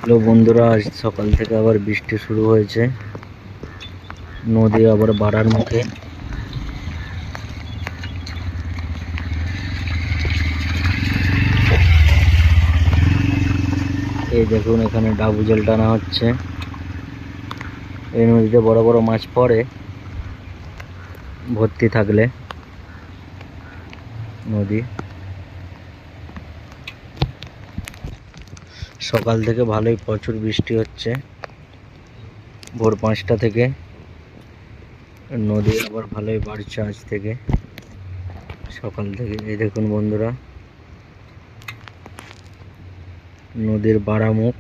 Hello বন্ধুরা, আজ সকাল থেকে আবার বৃষ্টি শুরু হয়েছে। নদী আবার বাড়ার মুখে। এই দেখুন, এখানে ডাবু জল টানা হচ্ছে। এই নদীতে বড় বড় মাছ পড়ে ভর্তি থাকলে। নদী সকাল থেকে ভালোই প্রচুর বৃষ্টি হচ্ছে। ভোর 5টা থেকে নদী আবার ভালোই বাড়ছে আজ থেকে, সকাল থেকে। এই দেখুন বন্ধুরা, নদীর বাড়া মুখ।